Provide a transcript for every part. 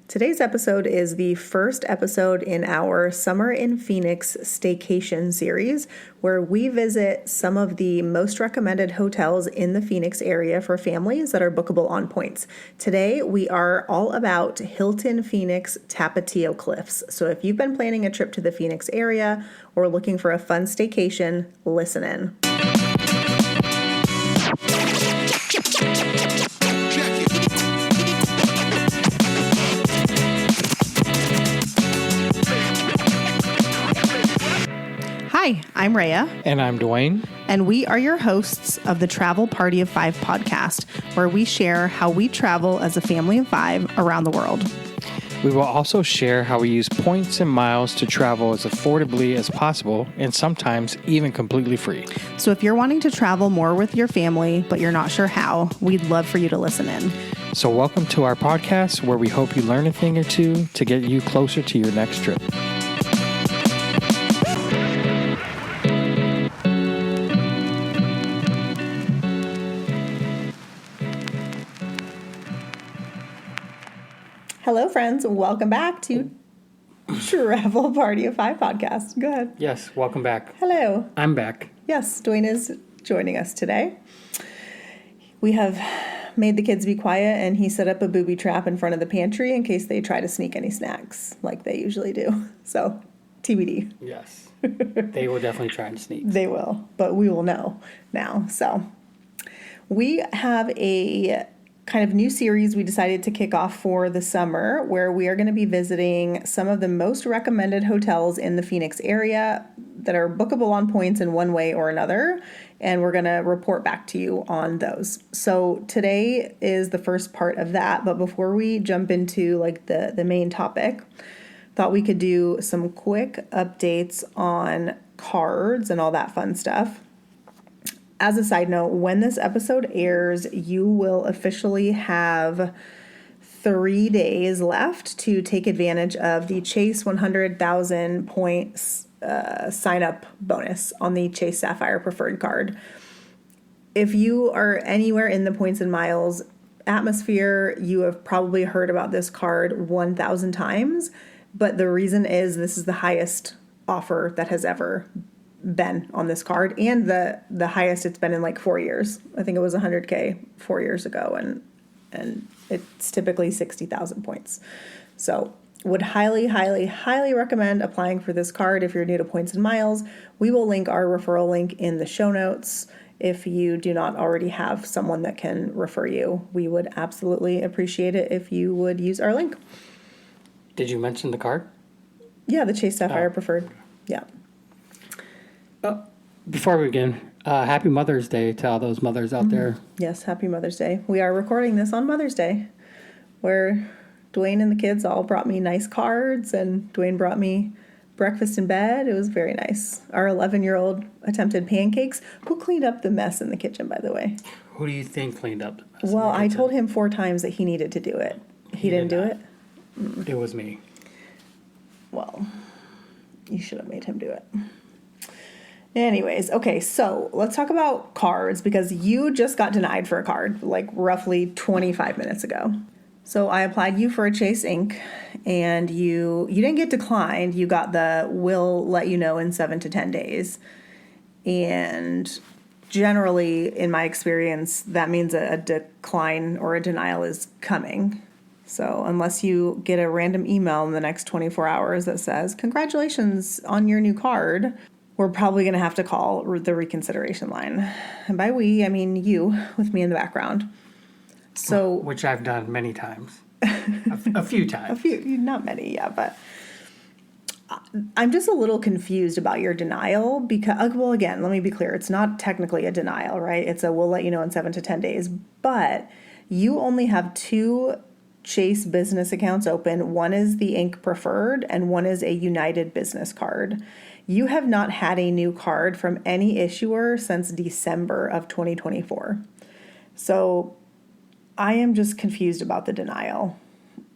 Today's episode is the first episode in our Summer in Phoenix Staycation series, where we visit some of the most recommended hotels in the Phoenix area for families that are bookable on points. Today, we are all about Hilton Phoenix Tapatio Cliffs. So if you've been planning a trip to the Phoenix area or looking for a fun staycation, listen in. Hi, I'm Rhea. And I'm Dwayne. And we are your hosts of the Travel Party of Five podcast, where we share how we travel as a family of five around the world. We will also share how we use points and miles to travel as affordably as possible and sometimes even completely free. So if you're wanting to travel more with your family, but you're not sure how, we'd love for you to listen in. So welcome to our podcast, where we hope you learn a thing or two to get you closer to your next trip. Hello, friends. Welcome back to Travel Party of Five podcast. Go ahead. Yes, welcome back. Hello. I'm back. Yes, Dwayne is joining us today. We have made the kids be quiet, and he set up a booby trap in front of the pantry in case they try to sneak any snacks like they usually do. So, TBD. Yes, they will definitely try and sneak. They will, but we will know now. So, we have a kind of new series we decided to kick off for the summer, where we are going to be visiting some of the most recommended hotels in the Phoenix area that are bookable on points in one way or another, and we're going to report back to you on those. So today is the first part of that, but before we jump into like the main topic, thought we could do some quick updates on cards and all that fun stuff. As a side note, when this episode airs, you will officially have 3 days left to take advantage of the Chase 100,000 points sign-up bonus on the Chase Sapphire Preferred card. If you are anywhere in the points and miles atmosphere, you have probably heard about this card 1,000 times, but the reason is this is the highest offer that has ever been on this card, and the highest it's been in like 4 years. I think it was 100K 4 years ago, and it's typically 60,000 points. So would highly recommend applying for this card if you're new to points and miles. We will link our referral link in the show notes. If you do not already have someone that can refer you, we would absolutely appreciate it if you would use our link. Did you mention the card? Yeah, the Chase Sapphire Preferred. Yeah. Before we begin, happy Mother's Day to all those mothers out there. Yes, happy Mother's Day. We are recording this on Mother's Day, where Dwayne and the kids all brought me nice cards, and Dwayne brought me breakfast in bed. It was very nice. Our 11-year-old attempted pancakes. Who cleaned up the mess in the kitchen, by the way? Who do you think cleaned up the mess? Well, I told him 4 times that he needed to do it. He didn't do it? It was me. Well, you should have made him do it. Anyways, okay, so let's talk about cards, because you just got denied for a card like roughly 25 minutes ago. So I applied you for a Chase Ink, and you didn't get declined. You got the "we'll let you know in 7 to 10 days. And generally, in my experience, that means a decline or a denial is coming. So unless you get a random email in the next 24 hours that says, "Congratulations on your new card," we're probably going to have to call the reconsideration line. And by we, I mean you, with me in the background. So, which I've done many times. a few times. A few, not many, yeah, but I'm just a little confused about your denial because, well, again, let me be clear. It's not technically a denial, right? It's a "we'll let you know in 7 to 10 days. But you only have 2 Chase business accounts open. One is the Ink Preferred, and one is a United Business card. You have not had a new card from any issuer since December of 2024. So I am just confused about the denial.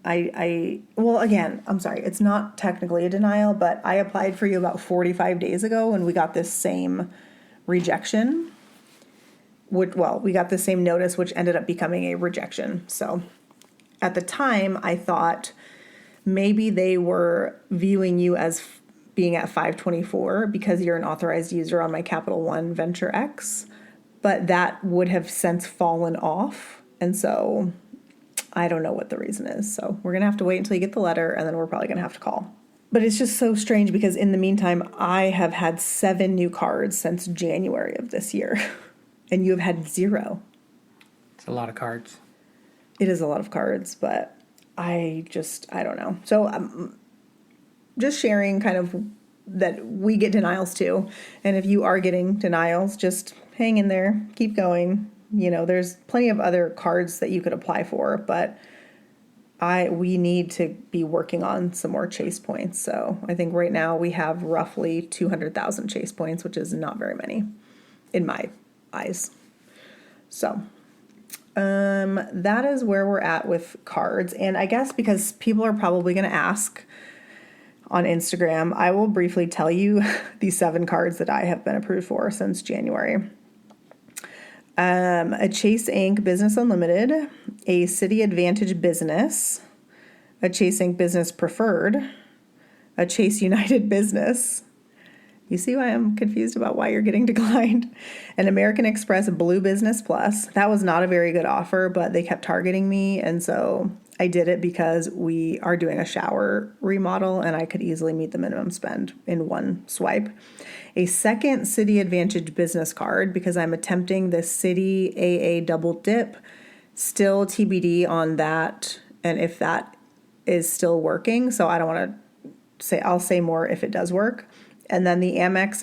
Well, again, I'm sorry. It's not technically a denial, but I applied for you about 45 days ago, and we got this same rejection. We got the same notice, which ended up becoming a rejection. So at the time, I thought maybe they were viewing you as being at 524 because you're an authorized user on my Capital One Venture X, but that would have since fallen off. And so I don't know what the reason is. So we're going to have to wait until you get the letter, and then we're probably going to have to call. But it's just so strange because in the meantime, I have had 7 new cards since January of this year, and you have had 0. It's a lot of cards. It is a lot of cards, but I don't know. So I'm just sharing kind of that we get denials too. And if you are getting denials, just hang in there, keep going. You know, there's plenty of other cards that you could apply for, but we need to be working on some more Chase points. So I think right now we have roughly 200,000 Chase points, which is not very many in my eyes. So that is where we're at with cards. And I guess because people are probably going to ask on Instagram, I will briefly tell you the 7 cards that I have been approved for since January. A Chase Inc. Business Unlimited, a City Advantage Business, a Chase Inc. Business Preferred, a Chase United Business. You see why I'm confused about why you're getting declined. An American Express Blue Business Plus. That was not a very good offer, but they kept targeting me, and so I did it because we are doing a shower remodel, and I could easily meet the minimum spend in one swipe. A second City Advantage business card because I'm attempting the City AA double dip. Still TBD on that and if that is still working. So I don't want to say, I'll say more if it does work. And then the Amex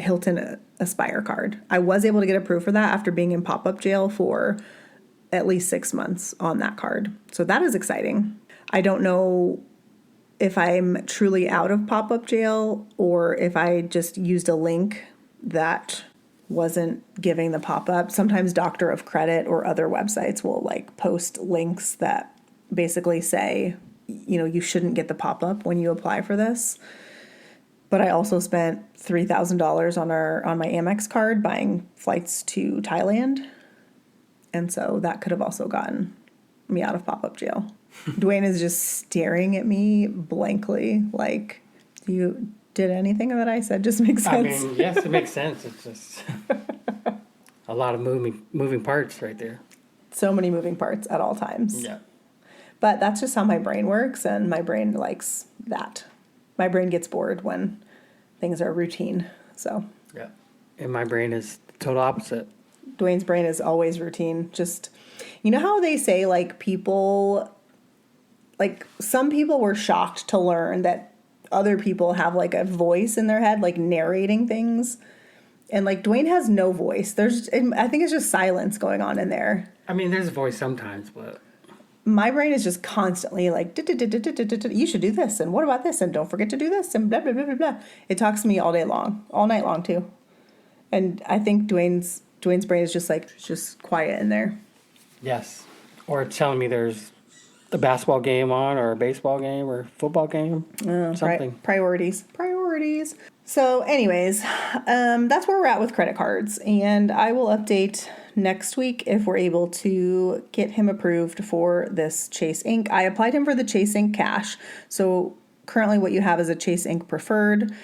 Hilton Aspire card. I was able to get approved for that after being in pop-up jail for at least 6 months on that card. So that is exciting. I don't know if I'm truly out of pop-up jail or if I just used a link that wasn't giving the pop-up. Sometimes Doctor of Credit or other websites will like post links that basically say, you know, you shouldn't get the pop-up when you apply for this. But I also spent $3,000 on my Amex card buying flights to Thailand. And so that could have also gotten me out of pop-up jail. Dwayne is just staring at me blankly like, did anything that I said just make sense? I mean, yes, it makes sense. It's just a lot of moving parts right there. So many moving parts at all times. Yeah. But that's just how my brain works, and my brain likes that. My brain gets bored when things are routine. So yeah. And my brain is the total opposite. Dwayne's brain is always routine. Just, you know how they say like people, like some people were shocked to learn that other people have like a voice in their head, like narrating things. And like Dwayne has no voice. I think it's just silence going on in there. I mean, there's a voice sometimes, but my brain is just constantly like, you should do this, and what about this, and don't forget to do this, and blah, blah, blah, blah, blah. It talks to me all day long, all night long too. And I think Dwayne's brain is just like, it's just quiet in there. Yes. Or telling me there's a basketball game on, or a baseball game, or a football game, something. Priorities. So anyways, that's where we're at with credit cards, and I will update next week if we're able to get him approved for this Chase Inc. I applied him for the Chase Inc. Cash. So currently what you have is a Chase Inc. Preferred,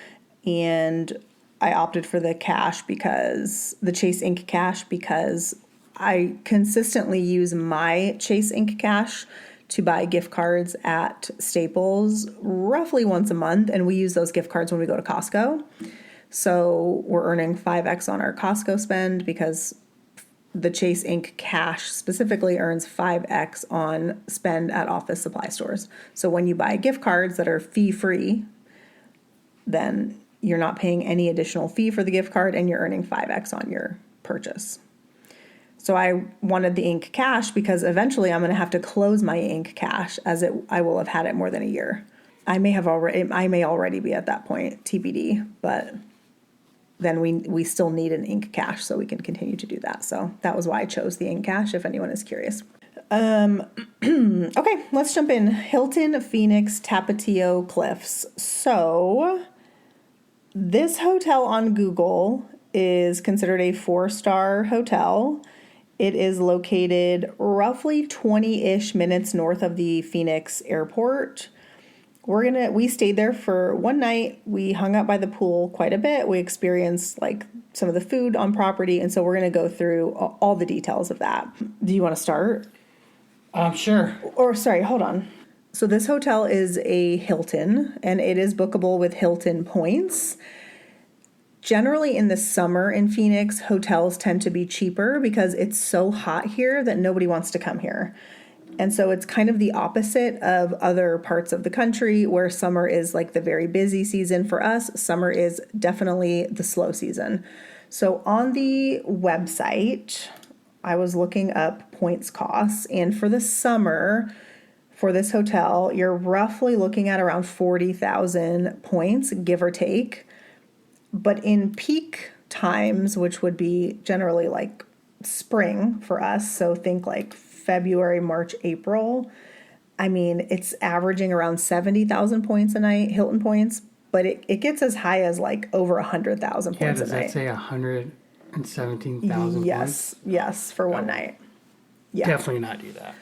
and I opted for the Chase Inc. Cash because I consistently use my Chase Inc. Cash to buy gift cards at Staples roughly once a month, and we use those gift cards when we go to Costco. So we're earning 5x on our Costco spend because the Chase Inc. Cash specifically earns 5x on spend at office supply stores. So when you buy gift cards that are fee-free, then you're not paying any additional fee for the gift card and you're earning 5x on your purchase. So I wanted the Inc. Cash because eventually I'm going to have to close my Inc. Cash I will have had it more than a year. I may already be at that point, TBD, but then we still need an Inc. Cash so we can continue to do that. So that was why I chose the Inc. Cash, if anyone is curious. Okay, let's jump in. Hilton Phoenix Tapatio Cliffs. So this hotel on Google is considered a 4-star hotel. It is located roughly 20-ish minutes north of the Phoenix airport. We stayed there for one night. We hung out by the pool quite a bit. We experienced like some of the food on property. And so we're going to go through all the details of that. Do you want to start? Sure. Or sorry, hold on. So this hotel is a Hilton and it is bookable with Hilton points. Generally in the summer in Phoenix, hotels tend to be cheaper because it's so hot here that nobody wants to come here. And so it's kind of the opposite of other parts of the country where summer is like the very busy season. For us, summer is definitely the slow season. So on the website, I was looking up points costs, and for the summer, for this hotel, you're roughly looking at around 40,000 points, give or take. But in peak times, which would be generally like spring for us, so think like February, March, April, I mean, it's averaging around 70,000 points a night, Hilton points, but it gets as high as like over 100,000 points a night. Yeah, does that say 117,000 Yes, points? yes, for one night. Yeah. Definitely not do that.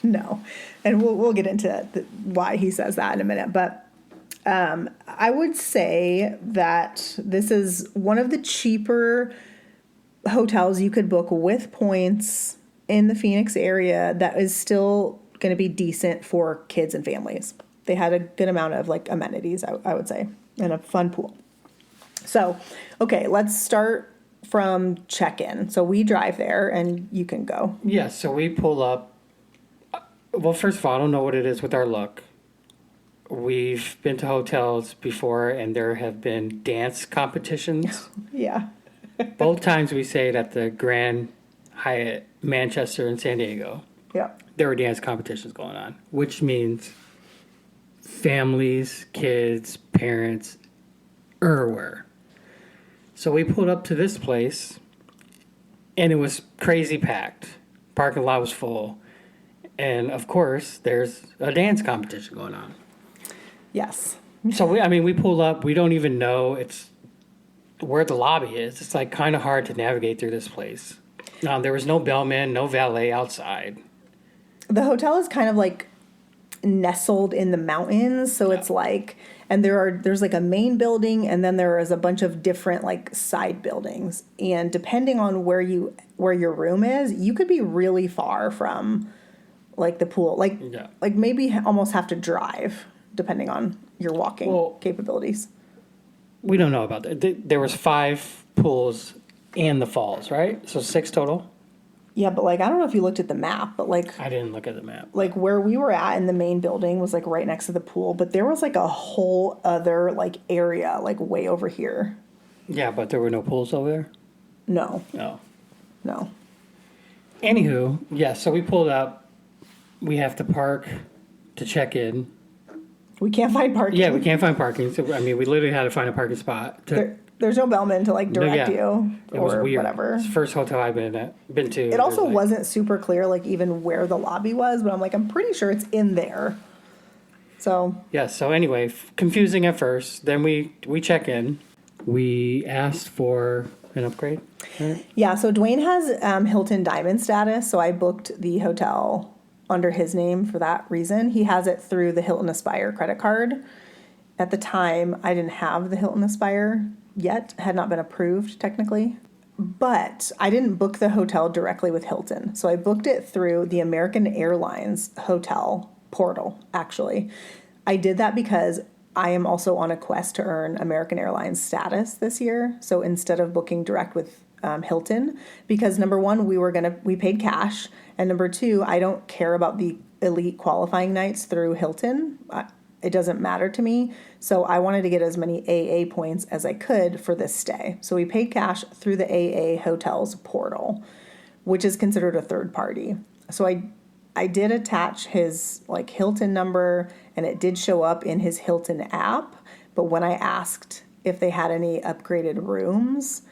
No. And we'll get into why he says that in a minute, but I would say that this is one of the cheaper hotels you could book with points in the Phoenix area that is still going to be decent for kids and families. They had a good amount of like amenities, I would say, and a fun pool. So, okay, let's start from check-in. So we drive there and you can go. Yeah, so we pull up. Well, first of all, I don't know what it is with our luck. We've been to hotels before, and there have been dance competitions. Yeah. Both times we stayed at the Grand Hyatt Manchester and San Diego. Yeah. There were dance competitions going on, which means families, kids, parents, everywhere. So we pulled up to this place, and it was crazy packed. Parking lot was full. And, of course, there's a dance competition going on. Yes. So, we pull up. We don't even know it's where the lobby is. It's, like, kind of hard to navigate through this place. There was no bellman, no valet outside. The hotel is kind of, like, nestled in the mountains. So it's, like... And there's, like, a main building, and then there is a bunch of different, like, side buildings. And depending on where your room is, you could be really far from, like, the pool. Like maybe almost have to drive, depending on your walking capabilities. We don't know about that. There was 5 pools and the falls, right? So 6 total? Yeah, but, like, I don't know if you looked at the map, but, like... I didn't look at the map. Like, where we were at in the main building was, like, right next to the pool. But there was, like, a whole other, like, area, like, way over here. Yeah, but there were no pools over there? No. No. Anywho, yeah, so we pulled up. We have to park to check in. We can't find parking. Yeah, we can't find parking. So, we literally had to find a parking spot. There's no bellman to, like, direct you it was or weird. Whatever. It's the first hotel I've been to. It also wasn't super clear, like, even where the lobby was, but I'm like, I'm pretty sure it's in there. So. Yeah, so anyway, confusing at first. Then we check in. We asked for an upgrade. Right? Yeah, so Dwayne has Hilton Diamond status, so I booked the hotel under his name for that reason. He has it through the Hilton Aspire credit card. At the time, I didn't have the Hilton Aspire yet, had not been approved technically. But I didn't book the hotel directly with Hilton. So I booked it through the American Airlines hotel portal, actually. I did that because I am also on a quest to earn American Airlines status this year. So instead of booking direct with Hilton, because number one, we paid cash. And number two, I don't care about the elite qualifying nights through Hilton. It doesn't matter to me. So I wanted to get as many AA points as I could for this stay. So we paid cash through the AA hotels portal, which is considered a third party. So I did attach his like Hilton number, and it did show up in his Hilton app. But when I asked if they had any upgraded rooms,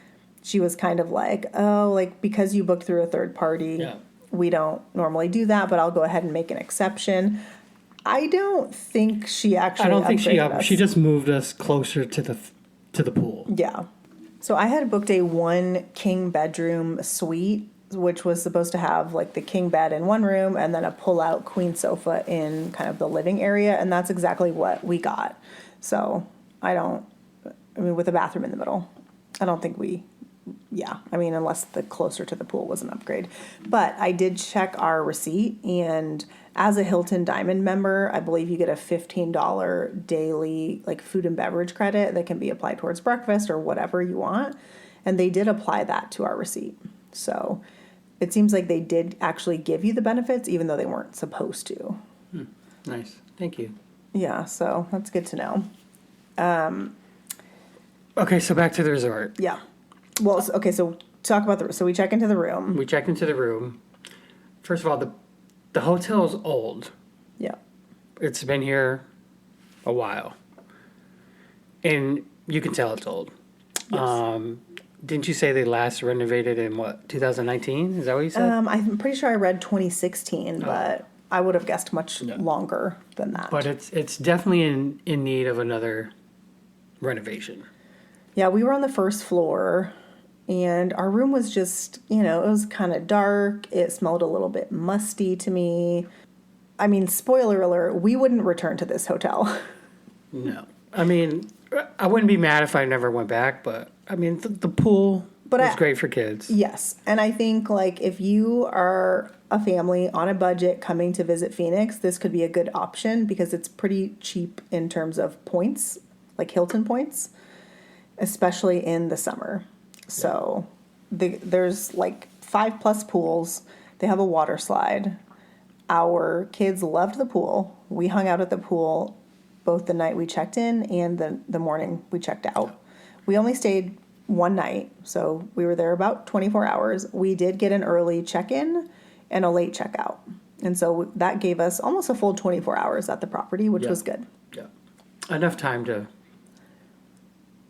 she was kind of like, oh, like because you booked through a third party, we don't normally do that, but I'll go ahead and make an exception. I don't think she actually. I don't think she just moved us closer to the pool. Yeah. So I had booked a 1 king bedroom suite which was supposed to have like the king bed in one room and then a pull-out queen sofa in kind of the living area, and that's exactly what we got. So with a bathroom in the middle. I don't think unless the closer to the pool was an upgrade. But I did check our receipt, and as a Hilton Diamond member, I believe you get a $15 daily like food and beverage credit that can be applied towards breakfast or whatever you want. And they did apply that to our receipt. So it seems like they did actually give you the benefits, even though they weren't supposed to. Nice. Thank you. Yeah, so that's good to know. Okay, so back to the resort. Yeah. Well, okay, so talk about so we check into the room. We check into the room. First of all, the hotel's old. Yeah. It's been here a while. And you can tell it's old. Yes. Didn't you say they last renovated in 2019? Is that what you said? I'm pretty sure I read 2016, but I would have guessed much longer than that. But it's definitely in need of another renovation. Yeah, we were on the first floor, and our room was just, it was kind of dark. It smelled a little bit musty to me. I mean, spoiler alert, we wouldn't return to this hotel. No. I mean, I wouldn't be mad if I never went back, but, I mean, the pool was great for kids. Yes, and I think, like, if you are a family on a budget coming to visit Phoenix, this could be a good option because it's pretty cheap in terms of points, like Hilton points, especially in the summer. So there's like 5+ pools. They have a water slide. Our kids loved the pool. We hung out at the pool both the night we checked in and the morning we checked out. We only stayed one night, so we were there about 24 hours. We did get an early check-in and a late checkout. And so that gave us almost a full 24 hours at the property, which was good. Yeah. Enough time to...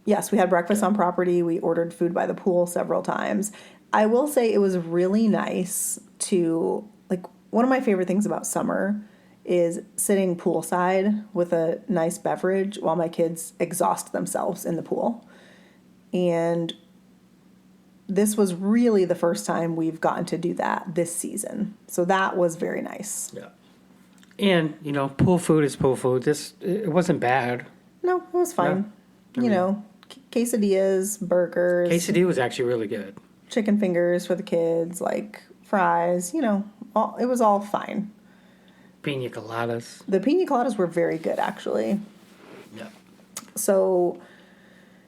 Yes, we had breakfast on property. We ordered food by the pool several times. I will say it was really nice to, like, one of my favorite things about summer is sitting poolside with a nice beverage while my kids exhaust themselves in the pool. And this was really the first time we've gotten to do that this season. So that was very nice. Yeah. And, pool food is pool food. It wasn't bad. No, it was fine. No. Quesadillas, burgers. Quesadilla was actually really good. Chicken fingers for the kids, like fries, it was all fine. Pina coladas. The pina coladas were very good, actually. Yeah. So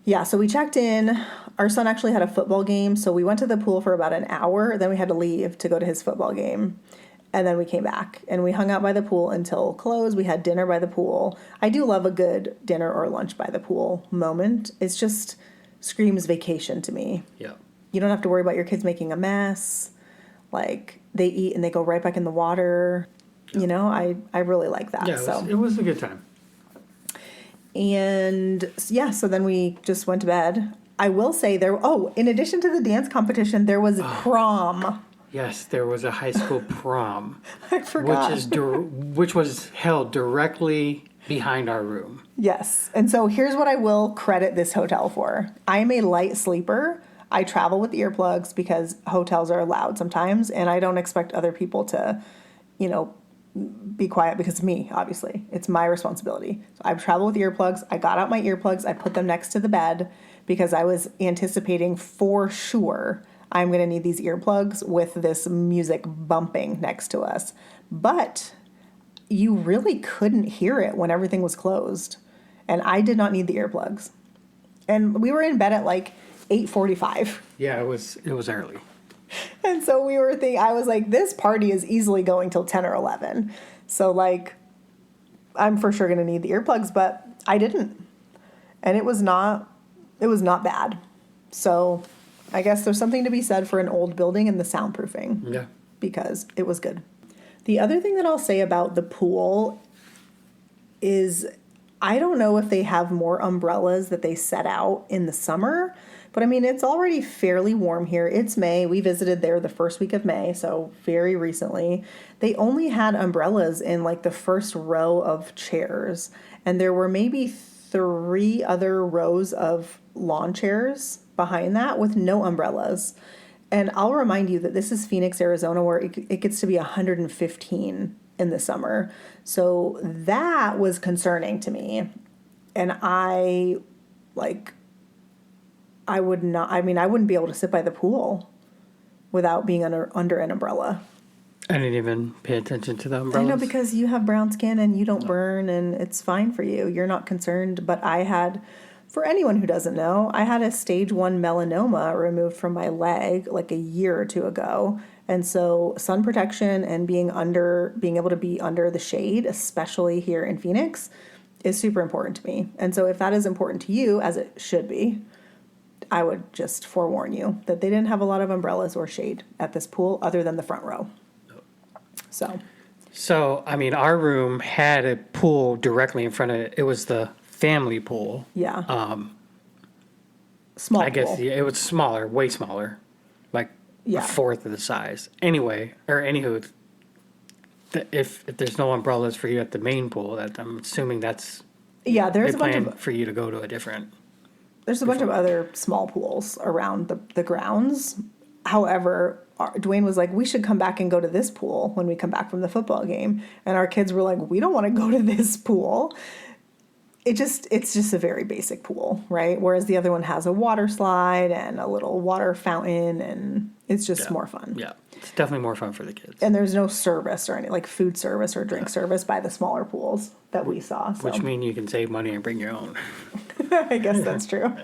we checked in. Our son actually had a football game, so we went to the pool for about an hour. Then we had to leave to go to his football game. And then we came back, and we hung out by the pool until close. We had dinner by the pool. I do love a good dinner or lunch by the pool moment. It's just screams vacation to me. Yeah. You don't have to worry about your kids making a mess. Like, they eat and they go right back in the water. Yeah. I really like that. Yeah, it was a good time. And, so then we just went to bed. I will say in addition to the dance competition, there was prom. Yes, there was a high school prom. I forgot. Which was held directly behind our room. Yes. And so here's what I will credit this hotel for. I am a light sleeper. I travel with earplugs because hotels are loud sometimes, and I don't expect other people to, be quiet because of me, obviously. It's my responsibility. So I travel with earplugs. I got out my earplugs. I put them next to the bed because I was anticipating for sure I'm going to need these earplugs with this music bumping next to us. But you really couldn't hear it when everything was closed. And I did not need the earplugs. And we were in bed at like 8:45. Yeah, it was early. And so I was like, this party is easily going till 10 or 11. So like, I'm for sure going to need the earplugs, but I didn't. And it was not bad. So I guess there's something to be said for an old building and the soundproofing. Yeah. Because it was good. The other thing that I'll say about the pool is I don't know if they have more umbrellas that they set out in the summer, but I mean, it's already fairly warm here. It's May. We visited there the first week of May, so very recently. They only had umbrellas in like the first row of chairs, and there were maybe 3 other rows of lawn chairs behind that with no umbrellas. And I'll remind you that this is Phoenix, Arizona, where it gets to be 115 in the summer. So that was concerning to me. And I would not, I mean, I wouldn't be able to sit by the pool without being under an umbrella. I didn't even pay attention to the umbrellas. I know, because you have brown skin and you don't burn and it's fine for you. You're not concerned. But I had, for anyone who doesn't know, I had a stage 1 melanoma removed from my leg like a year or two ago. And so sun protection and being able to be under the shade, especially here in Phoenix, is super important to me. And so if that is important to you, as it should be, I would just forewarn you that they didn't have a lot of umbrellas or shade at this pool other than the front row. So, I mean, our room had a pool directly in front of it. It was the family pool. Yeah. Small I guess pool. yeah, it was smaller, way smaller, like a fourth of the size. Anyway, or anywho, if there's no umbrellas for you at the main pool, that I'm assuming that's there's a bunch of for you to go to a different. There's a bunch of other small pools around the grounds. However, Dwayne was like, we should come back and go to this pool when we come back from the football game. And our kids were like, we don't want to go to this pool. It's just a very basic pool, right? Whereas the other one has a water slide and a little water fountain, and it's just more fun. Yeah, it's definitely more fun for the kids. And there's no service or any like food service or drink service by the smaller pools that we saw. So. Which means you can save money and bring your own. I guess that's true.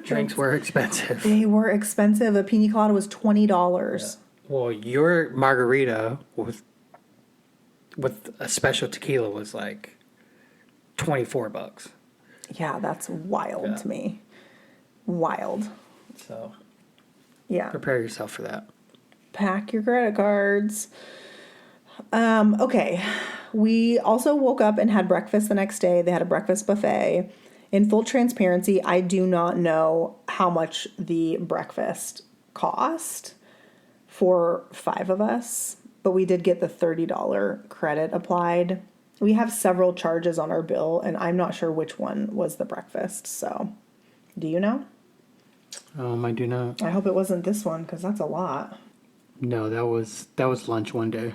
Drinks were expensive. They were expensive. A pina colada was $20. Yeah. Well, your margarita with a special tequila was like $24. Yeah, that's wild to me. Wild. So, yeah. Prepare yourself for that. Pack your credit cards. Okay. We also woke up and had breakfast the next day. They had a breakfast buffet. In full transparency, I do not know how much the breakfast cost for 5 of us, but we did get the $30 credit applied. We have several charges on our bill, and I'm not sure which one was the breakfast. So, do you know? I do not. I hope it wasn't this one, because that's a lot. No, that was lunch one day.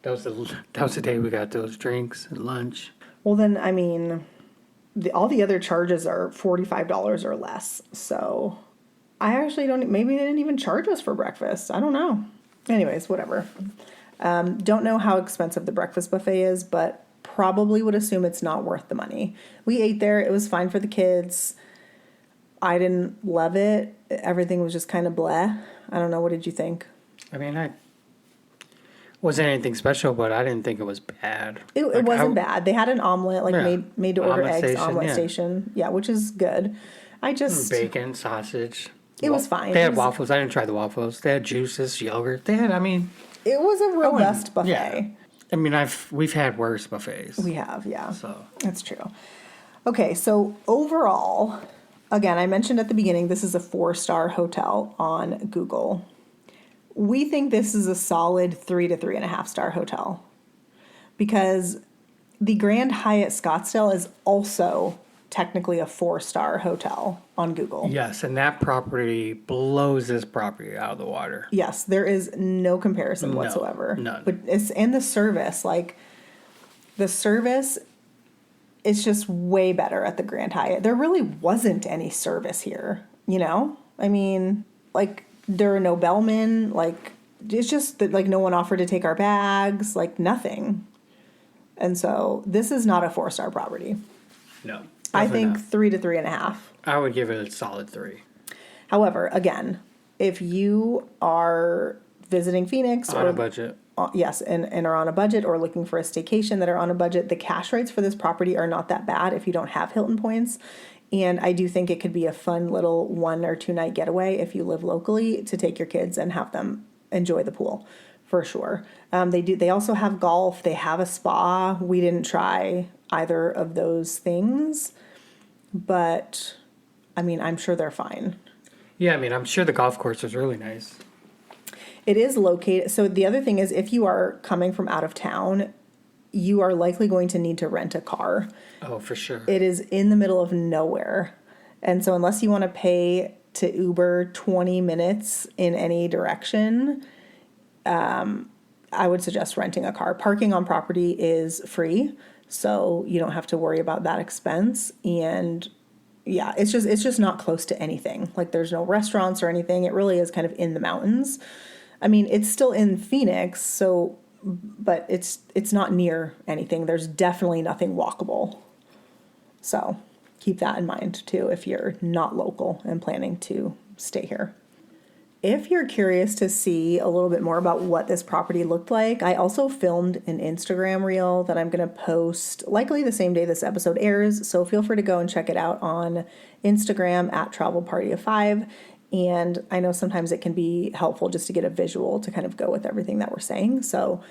That was the day we got those drinks at lunch. Well, then, I mean, all the other charges are $45 or less. So I actually maybe they didn't even charge us for breakfast. I don't know. Anyways, whatever. Don't know how expensive the breakfast buffet is, but probably would assume it's not worth the money. We ate there. It was fine for the kids. I didn't love it. Everything was just kind of bleh. I don't know. What did you think? I mean, I wasn't anything special, but I didn't think it was bad. It wasn't bad. They had an omelet, made to order eggs, omelet yeah. station. Yeah, which is good. Bacon, sausage. It was fine. They had waffles. I didn't try the waffles. They had juices, yogurt. It was a robust buffet. Yeah. I mean, we've had worse buffets. We have, yeah. So that's true. Okay, so overall, again, I mentioned at the beginning, this is a 4-star hotel on Google. We think this is a solid 3 to 3.5 star hotel, because the Grand Hyatt Scottsdale is also technically a 4-star hotel on Google. Yes, and that property blows this property out of the water. Yes, there is no comparison whatsoever. None. But the service, the service is just way better at the Grand Hyatt. There really wasn't any service here, I mean, there are no bellmen, it's just that, no one offered to take our bags, nothing. And so this is not a 4-star property. No. I think 3 to 3.5. I would give it a solid 3. However, again, if you are visiting Phoenix on a budget. Yes, and are on a budget or looking for a staycation that are on a budget, the cash rates for this property are not that bad if you don't have Hilton points. And I do think it could be a fun little 1 or 2 night getaway if you live locally to take your kids and have them enjoy the pool, for sure. They also have golf. They have a spa. We didn't try either of those things, but I mean, I'm sure they're fine. Yeah, I mean, I'm sure the golf course is really nice. It is located. So the other thing is, if you are coming from out of town, you are likely going to need to rent a car. Oh, for sure. It is in the middle of nowhere. And so unless you want to pay to Uber 20 minutes in any direction, I would suggest renting a car. Parking on property is free, so you don't have to worry about that expense. And yeah, it's just not close to anything. Like there's no restaurants or anything. It really is kind of in the mountains. I mean, it's still in Phoenix, so but it's not near anything. There's definitely nothing walkable. So keep that in mind too if you're not local and planning to stay here. If you're curious to see a little bit more about what this property looked like, I also filmed an Instagram reel that I'm going to post likely the same day this episode airs. So feel free to go and check it out on Instagram at Travel Party of Five. And I know sometimes it can be helpful just to get a visual to kind of go with everything that we're saying. So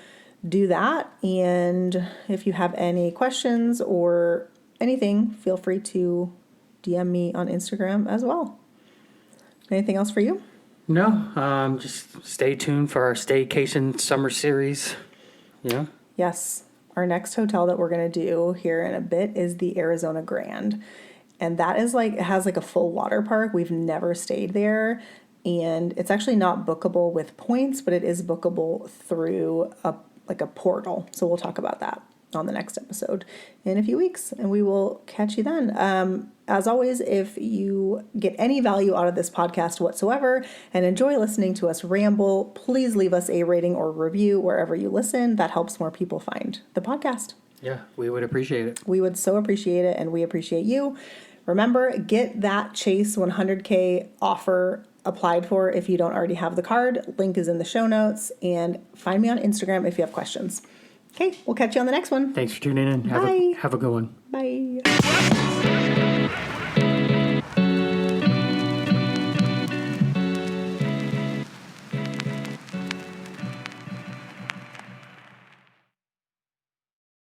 do that. And if you have any questions or anything, feel free to DM me on Instagram as well. Anything else for you? No, just stay tuned for our Staycation summer series. Yeah. Yes. Our next hotel that we're going to do here in a bit is the Arizona Grand. And that is like, it has like a full water park. We've never stayed there. And it's actually not bookable with points, but it is bookable through a portal. So we'll talk about that on the next episode in a few weeks, and we will catch you then. As always, if you get any value out of this podcast whatsoever and enjoy listening to us ramble, please leave us a rating or review wherever you listen. That helps more people find the podcast. Yeah, we would appreciate it. We would so appreciate it, and we appreciate you. Remember, get that Chase 100K offer applied for if you don't already have the card. Link is in the show notes, and find me on Instagram if you have questions. Okay, we'll catch you on the next one. Thanks for tuning in. Bye. Have a good one. Bye.